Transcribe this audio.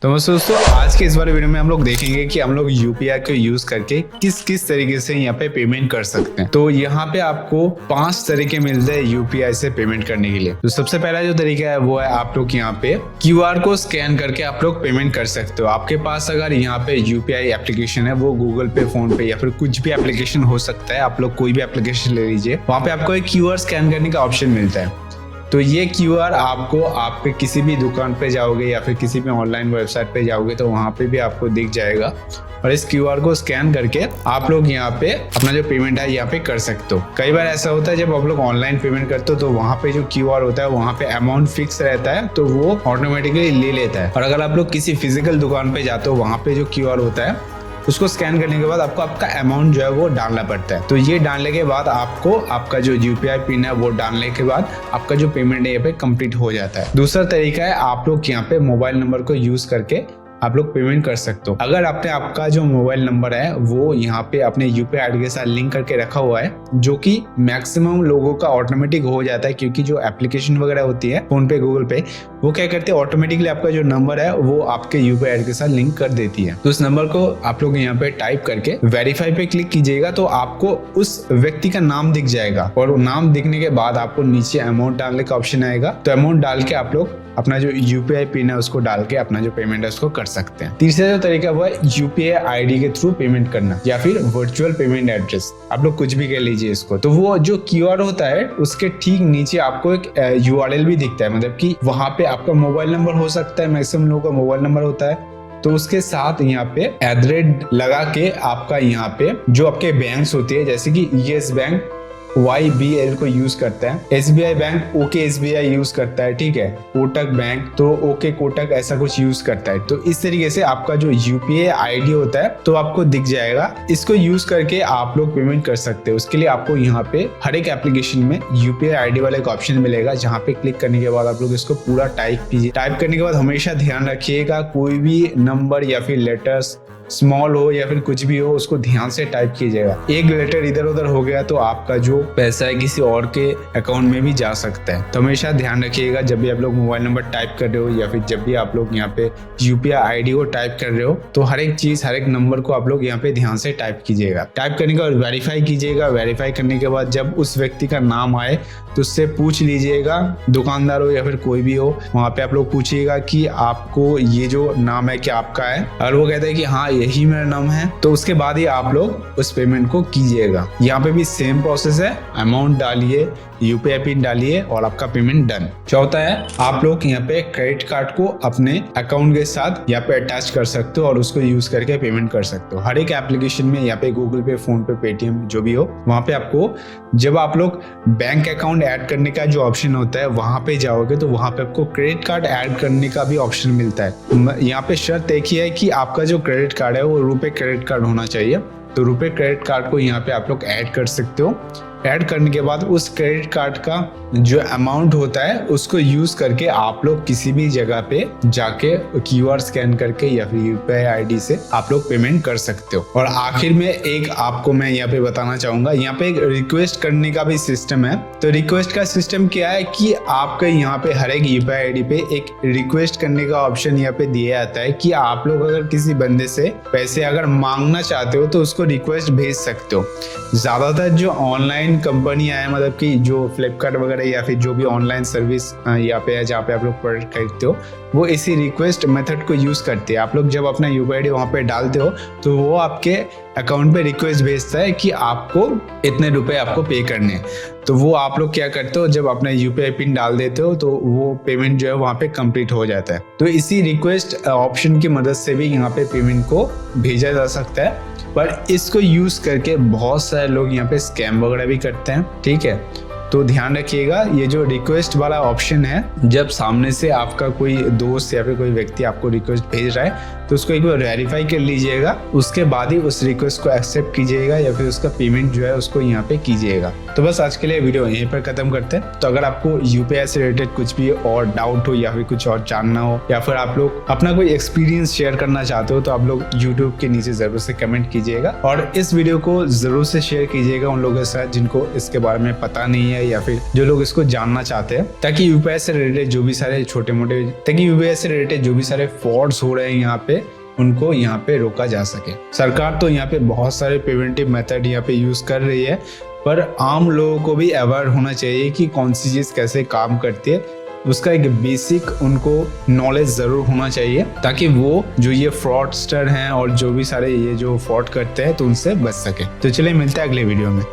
तो दोस्तों आज के इस वाले वीडियो में हम लोग देखेंगे कि हम लोग यूपीआई को यूज करके किस किस तरीके से यहाँ पे पेमेंट कर सकते हैं। तो यहाँ पे आपको 5 तरीके मिलते हैं यूपीआई से पेमेंट करने के लिए। तो सबसे पहला जो तरीका है वो है आप लोग यहाँ पे क्यूआर को स्कैन करके आप लोग पेमेंट कर सकते हो। आपके पास अगर यहाँ पे यूपीआई एप्लीकेशन है, वो गूगल पे, फोन पे या फिर कुछ भी एप्लीकेशन हो सकता है, आप लोग कोई भी एप्लीकेशन ले लीजिए, वहाँ पे आपको एक क्यूआर स्कैन करने का ऑप्शन मिलता है। तो ये क्यूआर आपको आपके किसी भी दुकान पे जाओगे या फिर किसी भी ऑनलाइन वेबसाइट पे जाओगे तो वहाँ पे भी आपको दिख जाएगा, और इस क्यूआर को स्कैन करके आप लोग यहाँ पे अपना जो पेमेंट है यहाँ पे कर सकते हो। कई बार ऐसा होता है जब आप लोग ऑनलाइन पेमेंट करते हो तो वहाँ पे जो क्यूआर होता है वहाँ पे अमाउंट फिक्स रहता है, तो वो ऑटोमेटिकली ले लेता है। और अगर आप लोग किसी फिजिकल दुकान पे जाते हो, वहाँ पे जो क्यूआर होता है उसको स्कैन करने के बाद आपको आपका अमाउंट जो है वो डालना पड़ता है। तो ये डालने के बाद आपको आपका जो यूपीआई पिन है वो डालने के बाद आपका जो पेमेंट है यहाँ पे कंप्लीट हो जाता है। दूसरा तरीका है आप लोग यहाँ पे मोबाइल नंबर को यूज करके आप लोग पेमेंट कर सकते हो। अगर आपने आपका जो मोबाइल नंबर है वो यहाँ पे अपने यूपीआई आईडी के साथ लिंक करके रखा हुआ है, जो कि मैक्सिमम लोगों का ऑटोमेटिक हो जाता है, क्योंकि जो एप्लीकेशन वगैरह होती है फोन पे, गूगल पे, वो क्या करते हैं ऑटोमेटिकली आपका जो नंबर है वो आपके यूपीआई आईडी के साथ लिंक कर देती है। तो उस नंबर को आप लोग यहाँ पे टाइप करके वेरीफाई पे क्लिक कीजिएगा तो आपको उस व्यक्ति का नाम दिख जाएगा, और नाम दिखने के बाद आपको नीचे अमाउंट डालने का ऑप्शन आएगा। तो अमाउंट डाल के आप लोग अपना जो यूपीआई पिन है उसको डाल के अपना जो पेमेंट है उसको कर सकते हैं। तीसरा जो तरीका वो है यूपीआई आईडी के थ्रू पेमेंट करना, या फिर वर्चुअल पेमेंट एड्रेस, आप लोग कुछ भी कह लीजिए इसको। तो वो जो क्यूआर होता है उसके ठीक नीचे आपको एक यूआरएल भी दिखता है, मतलब कि वहां पे आपका मोबाइल नंबर हो सकता है, मैक्सिमम लोगों का मोबाइल नंबर होता है, तो उसके साथ यहाँ पे @ लगा के आपका यहाँ पे जो आपके बैंक्स होती है, जैसे कि येस बैंक YBL को यूज करता है, SBI bank OK SBI use करता है, ठीक है, कोटक बैंक तो OK कोटक ऐसा कुछ यूज करता है। तो इस तरीके से आपका जो यूपीआई आईडी होता है तो आपको दिख जाएगा, इसको यूज करके आप लोग पेमेंट कर सकते हो। उसके लिए आपको यहाँ पे हर एक एप्लीकेशन में यूपीआई आईडी वाला एक ऑप्शन मिलेगा, जहाँ पे क्लिक करने के बाद आप लोग इसको पूरा टाइप कीजिए। टाइप करने के बाद हमेशा ध्यान रखिएगा कोई भी नंबर या फिर लेटर्स स्मॉल हो या फिर कुछ भी हो उसको ध्यान से टाइप कीजिएगा। एक लेटर इधर उधर हो गया तो आपका जो पैसा है किसी और के अकाउंट में भी जा सकता है। तो हमेशा ध्यान रखिएगा जब भी आप लोग मोबाइल नंबर टाइप कर रहे हो या फिर जब भी आप लोग यहाँ पे यूपीआई आईडी को टाइप कर रहे हो, तो हर एक चीज, हर एक नंबर को आप लोग यहाँ पे ध्यान से टाइप कीजिएगा। टाइप करने के बाद वेरीफाई कीजिएगा। वेरीफाई करने के बाद जब उस व्यक्ति का नाम आए तो उससे पूछ लीजिएगा, दुकानदार हो या फिर कोई भी हो, वहाँ पे आप लोग पूछिएगा कि आपको ये जो नाम है क्या आपका है। अगर वो कहता है कि हाँ यही मेरा नाम है, तो उसके बाद ही आप लोग उस पेमेंट को कीजिएगा। यहाँ पे भी सेम प्रोसेस है, अमाउंट डालिए, यूपीआई पिन डालिए और आपका पेमेंट डन। चौथा है आप लोग यहाँ पे क्रेडिट कार्ड को अपने अकाउंट के साथ यहाँ पे अटैच कर सकते हो और उसको यूज करके पेमेंट कर सकते हो। हर एक एप्लीकेशन में यहाँ पे गूगल पे, फोन पे, पेटीएम जो भी हो, वहाँ पे आपको जब आप लोग बैंक अकाउंट ऐड करने का जो ऑप्शन होता है वहाँ पे जाओगे तो वहाँ पे आपको क्रेडिट कार्ड ऐड करने का भी ऑप्शन मिलता है। यहाँ पे शर्त एक ही है कि आपका जो क्रेडिट कार्ड है वो रुपए क्रेडिट कार्ड होना चाहिए। तो रुपए क्रेडिट कार्ड को यहाँ पे आप लोग ऐड कर सकते हो। ऐड करने के बाद उस क्रेडिट कार्ड का जो अमाउंट होता है उसको यूज करके आप लोग किसी भी जगह पे जाके क्यूआर स्कैन करके या फिर यूपीआई आईडी से आप लोग पेमेंट कर सकते हो। और आखिर में एक आपको मैं यहाँ पे बताना चाहूंगा, यहाँ पे एक रिक्वेस्ट करने का भी सिस्टम है। तो रिक्वेस्ट का सिस्टम क्या है कि आपके यहाँ पे हर एक यूपीआई आईडी पे एक रिक्वेस्ट करने का ऑप्शन यहाँ पे दिया जाता है कि आप लोग अगर किसी बंदे से पैसे अगर मांगना चाहते हो तो उसको रिक्वेस्ट भेज सकते हो। ज्यादातर जो ऑनलाइन कंपनियां हैं, मतलब कि जो फ्लिपकार्ट वगैरह या फिर जो भी ऑनलाइन सर्विस यहाँ पे है जहाँ पे आप लोग प्रोडक्ट खरीदते हो, वो इसी रिक्वेस्ट मेथड को यूज करते हैं। आप लोग जब अपना यूपीआई आईडी वहाँ पे डालते हो तो वो आपके अकाउंट पे रिक्वेस्ट भेजता है कि आपको इतने रुपए आपको पे करने हैं। तो वो आप लोग क्या करते हो, जब अपना यूपीआई पिन डाल देते हो तो वो पेमेंट जो है वहाँ पे कंप्लीट हो जाता है। तो इसी रिक्वेस्ट ऑप्शन की मदद से भी यहाँ पे पेमेंट को भेजा जा सकता है, पर इसको यूज करके बहुत सारे लोग यहाँ पे स्कैम वगैरह भी करते हैं, ठीक है। तो ध्यान रखिएगा ये जो रिक्वेस्ट वाला ऑप्शन है, जब सामने से आपका कोई दोस्त या फिर कोई व्यक्ति आपको रिक्वेस्ट भेज रहा है तो उसको एक बार वेरीफाई कर लीजिएगा, उसके बाद ही उस रिक्वेस्ट को एक्सेप्ट कीजिएगा या फिर उसका पेमेंट जो है उसको यहाँ पे कीजिएगा। तो बस आज के लिए वीडियो यहीं पर खत्म करते हैं। तो अगर आपको यूपीआई से रिलेटेड कुछ भी और डाउट हो या फिर कुछ और जानना हो या फिर आप लोग अपना कोई एक्सपीरियंस शेयर करना चाहते हो तो आप लोग यूट्यूब के नीचे जरूर से कमेंट कीजिएगा और इस वीडियो को जरूर से शेयर कीजिएगा उन लोगों के साथ जिनको इसके बारे में पता नहीं है या फिर जो लोग इसको जानना चाहते हैं, ताकि यूपीआई से रिलेटेड जो भी सारे फ्रॉड्स हो रहे हैं यहाँ पे उनको यहाँ पे रोका जा सके। सरकार तो यहाँ पे बहुत सारे प्रिवेंटिव मेथड यहाँ पे यूज कर रही है, पर आम लोगों को भी अवेयर होना चाहिए कि कौन सी चीज कैसे काम करती है, उसका एक बेसिक उनको नॉलेज जरूर होना चाहिए ताकि वो जो ये फ्रॉडस्टर हैं और जो भी सारे ये जो फ्रॉड करते हैं तो उनसे बच सके। तो चलिए मिलते हैं अगले वीडियो में।